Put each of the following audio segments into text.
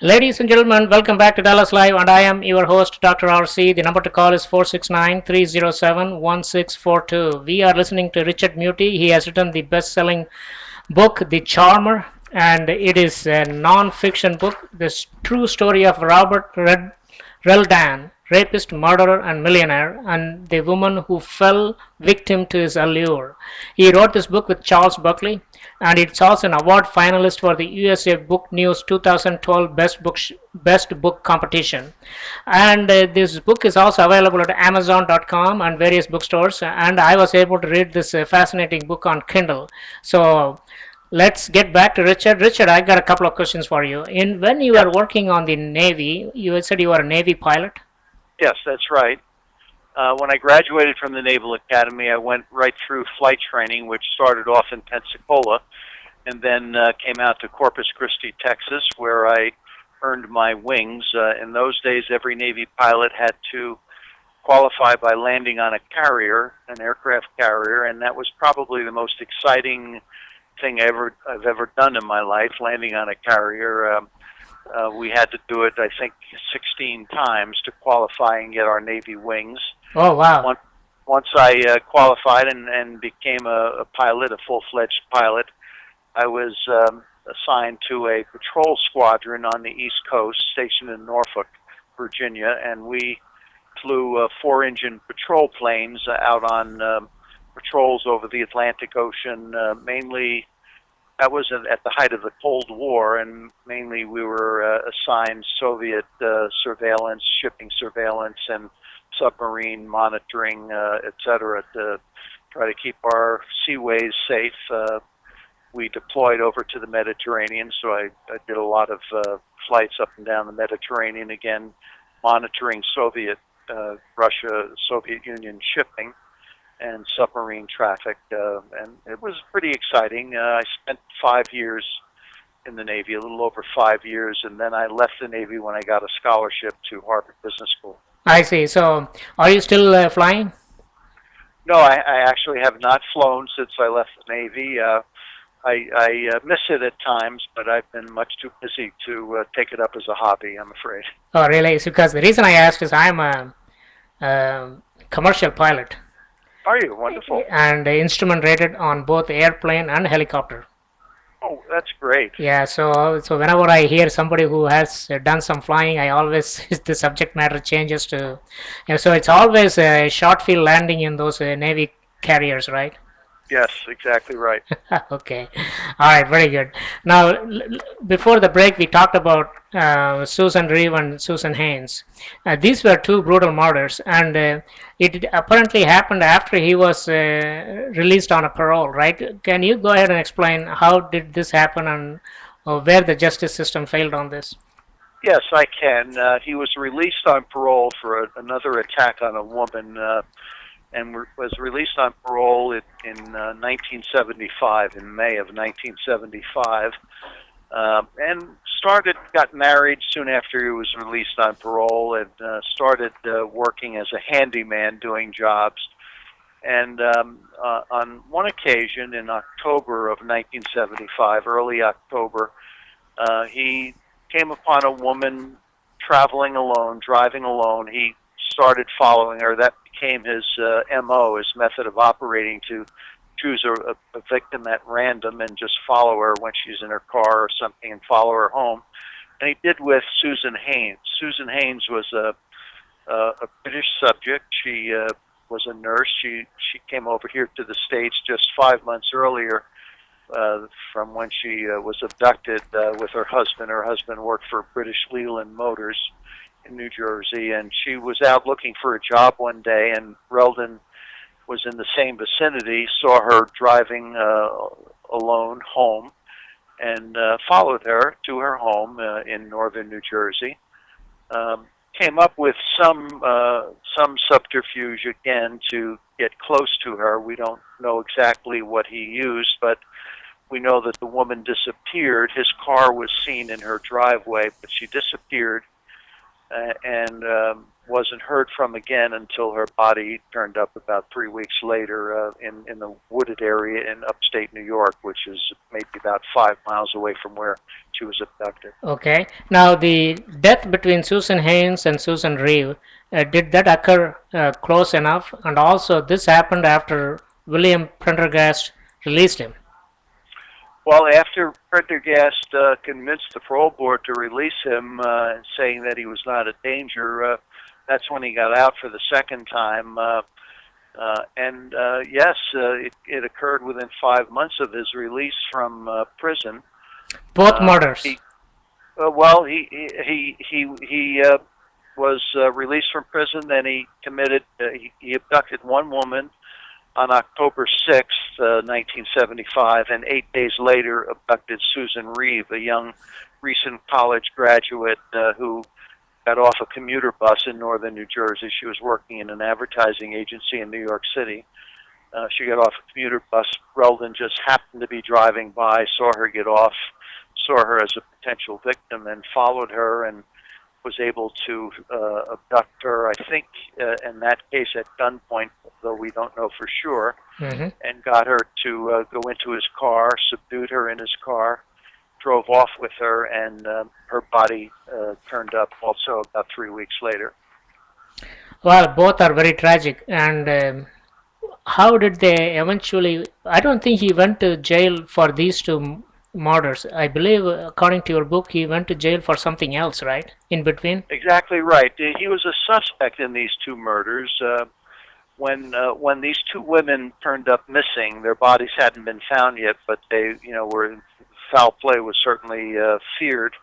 Ladies and gentlemen, welcome back to Dallas Live, and I am your host, Dr. RC. The number to call is 469-307-1642. We are listening to Richard Muti. He has written the best-selling book, The Charmer, and it is a non-fiction book. This true story of Robert Reldan, rapist, murderer, and millionaire, and the woman who fell victim to his allure. He wrote this book with Charles Buckley, and it's also an award finalist for the USA Book News 2012 Best Book Competition. And this book is also available at Amazon.com and various bookstores. And I was able to read this fascinating book on Kindle. So let's get back to Richard. Richard, I got a couple of questions for you. In when you Yes, were working on the Navy, you said you were a Navy pilot. yes, that's right. When I graduated from the Naval Academy, I went right through flight training, which started off in Pensacola, and then came out to Corpus Christi, Texas, where I earned my wings. In those days, every Navy pilot had to qualify by landing on a carrier, an aircraft carrier, and that was probably the most exciting thing I've ever done in my life, landing on a carrier. We had to do it, I think, 16 times to qualify and get our Navy wings. Oh, wow. Once, once I qualified and became a pilot, a full-fledged pilot, I was assigned to a patrol squadron on the East Coast, stationed in Norfolk, Virginia, and we flew four-engine patrol planes out on patrols over the Atlantic Ocean, mainly. That was at the height of the Cold War, and mainly we were assigned Soviet surveillance, shipping surveillance, and submarine monitoring, et cetera, to try to keep our seaways safe. We deployed over to the Mediterranean, so I did a lot of flights up and down the Mediterranean, again, monitoring Russia, Soviet Union shipping and submarine traffic, and it was pretty exciting. I spent 5 years in the Navy, a little over 5 years, and then I left the Navy when I got a scholarship to Harvard Business School. I see. So, are you still flying? No, I actually have not flown since I left the Navy. I miss it at times, but I've been much too busy to take it up as a hobby, I'm afraid. Oh, really? It's because the reason I asked is I'm a commercial pilot Are you? Wonderful. and instrument rated on both airplane and helicopter. Oh, that's great. Yeah, so whenever I hear somebody who has done some flying, I always the subject matter changes to, so it's always a short field landing in those Navy carriers, right? Yes, exactly right. Okay. All right. Very good. Now, before the break, we talked about Susan Reeve and Susan Haynes. These were two brutal murders, and it apparently happened after he was released on a parole, right? Can you go ahead and explain how did this happen and where the justice system failed on this? Yes, I can. He was released on parole for another attack on a woman, and was released on parole in 1975, in May of 1975, and got married soon after he was released on parole, and started working as a handyman doing jobs. And on one occasion in October of 1975, early October, he came upon a woman traveling alone, driving alone. He started following her. That became his MO, his method of operating, to choose a victim at random and just follow her when she's in her car or something and follow her home. And he did with Susan Haynes. Susan Haynes was a British subject. She was a nurse. She came over here to the States just 5 months earlier from when she was abducted with her husband. Her husband worked for British Leland Motors in New Jersey, and she was out looking for a job one day, and Reldon was in the same vicinity, saw her driving alone home, and followed her to her home in northern New Jersey. Came up with some subterfuge again to get close to her. We don't know exactly what he used, but we know that the woman disappeared. His car was seen in her driveway, but she disappeared. And wasn't heard from again until her body turned up about 3 weeks later in the wooded area in upstate New York, which is maybe about 5 miles away from where she was abducted. Okay. Now, the death between Susan Haynes and Susan Reeve, did that occur close enough? And also, this happened after William Prendergast released him. Well, after Prendergast convinced the parole board to release him, saying that he was not a danger, that's when he got out for the second time. Yes, it occurred within 5 months of his release from prison. Both murders. He was released from prison. Then he committed. He abducted one woman on October 6th, 1975, and 8 days later abducted Susan Reeve, a young, recent college graduate who got off a commuter bus in northern New Jersey. She was working in an advertising agency in New York City. She got off a commuter bus. Reldon just happened to be driving by, saw her get off, saw her as a potential victim, and followed her and was able to abduct her, I think, in that case at gunpoint, though we don't know for sure, and got her to go into his car, subdued her in his car, drove off with her, and her body turned up also about 3 weeks later. Well, both are very tragic. And how did they eventually? I don't think he went to jail for these two murders. I believe, according to your book, he went to jail for something else, right? In between? Exactly right. He was a suspect in these two murders. When these two women turned up missing, their bodies hadn't been found yet, but they, were foul play was certainly feared.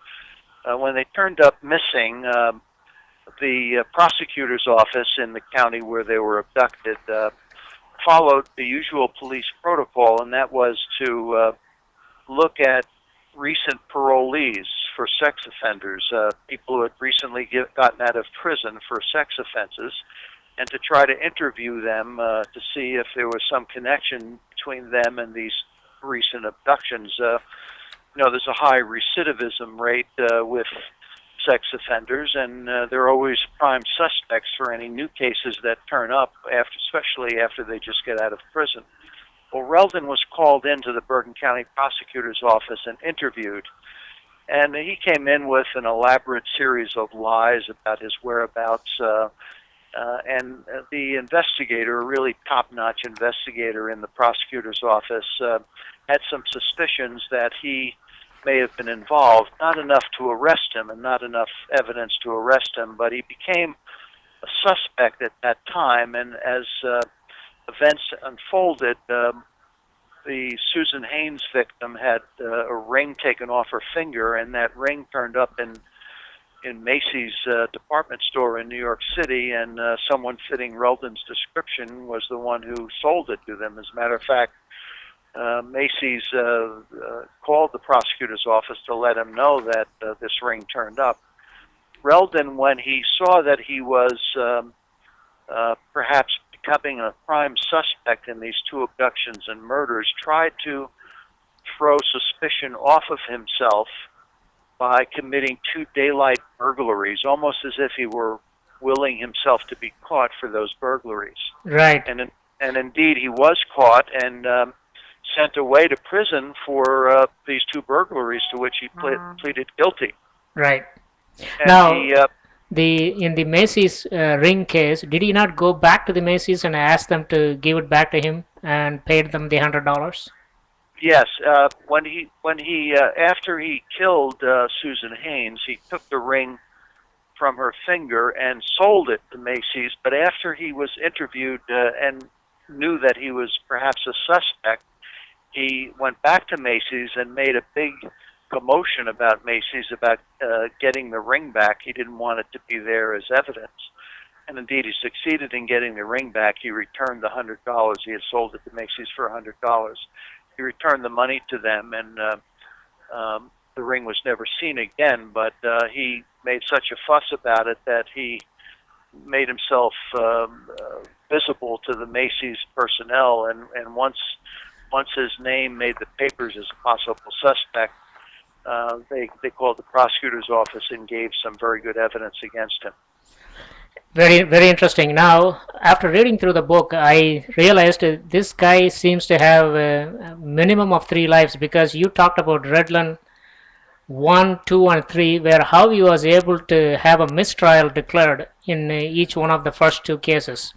When they turned up missing, the prosecutor's office in the county where they were abducted followed the usual police protocol, and that was to look at recent parolees for sex offenders, people who had recently gotten out of prison for sex offenses, and to try to interview them to see if there was some connection between them and these recent abductions. There's a high recidivism rate with sex offenders, and they're always prime suspects for any new cases that turn up, especially after they just get out of prison. Well, Reldon was called into the Bergen County Prosecutor's Office and interviewed, and he came in with an elaborate series of lies about his whereabouts, and the investigator, a really top-notch investigator in the prosecutor's office, had some suspicions that he may have been involved, not enough to arrest him and not enough evidence to arrest him, but he became a suspect at that time, and as events unfolded, the Susan Haynes victim had a ring taken off her finger, and that ring turned up in Macy's department store in New York City, and someone fitting Reldon's description was the one who sold it to them. As a matter of fact, Macy's called the prosecutor's office to let him know that this ring turned up. Reldon, when he saw that he was perhaps becoming a prime suspect in these two abductions and murders, tried to throw suspicion off of himself by committing two daylight burglaries, almost as if he were willing himself to be caught for those burglaries. Right. And indeed, he was caught and sent away to prison for these two burglaries to which he pleaded guilty. Right. And now, he, in the Macy's ring case, did he not go back to the Macy's and ask them to give it back to him and paid them the $100? Yes. When he after he killed Susan Haynes, he took the ring from her finger and sold it to Macy's. But after he was interviewed and knew that he was perhaps a suspect, he went back to Macy's and made a big commotion about Macy's about getting the ring back. He didn't want it to be there as evidence. And indeed, he succeeded in getting the ring back. He returned the $100. He had sold it to Macy's for $100. He returned the money to them, and the ring was never seen again. But he made such a fuss about it that he made himself visible to the Macy's personnel. And once his name made the papers as a possible suspect, they called the prosecutor's office and gave some very good evidence against him. Very, very interesting. Now, after reading through the book, I realized this guy seems to have a minimum of three lives because you talked about Redland 1, 2, and 3, where how he was able to have a mistrial declared in each one of the first two cases.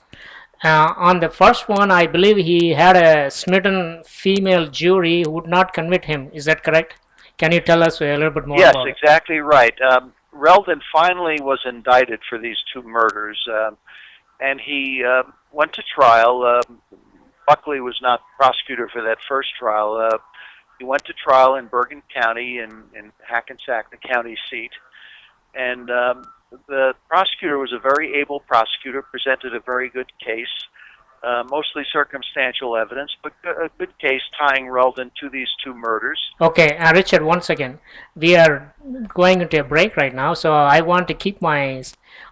On the first one, I believe he had a smitten female jury who would not convict him. Is that correct? Can you tell us a little bit more Yes, about it? exactly right. Reldon finally was indicted for these two murders, and he went to trial. Buckley was not prosecutor for that first trial. He went to trial in Bergen County in Hackensack, the county seat, and the prosecutor was a very able prosecutor, presented a very good case, mostly circumstantial evidence, but a good case tying Reldon to these two murders. Okay, Richard, once again, we are going into a break right now, so I want to keep my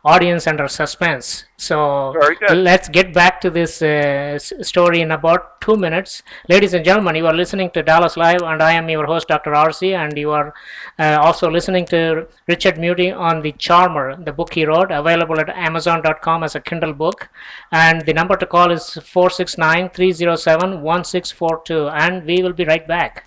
audience under suspense. So Very good. let's get back to this story in about 2 minutes. Ladies and gentlemen, you are listening to Dallas Live, and I am your host, Dr. RC, and you are also listening to Richard Muti on The Charmer, the book he wrote, available at Amazon.com as a Kindle book. And the number to call is 469 307 1642, and we will be right back.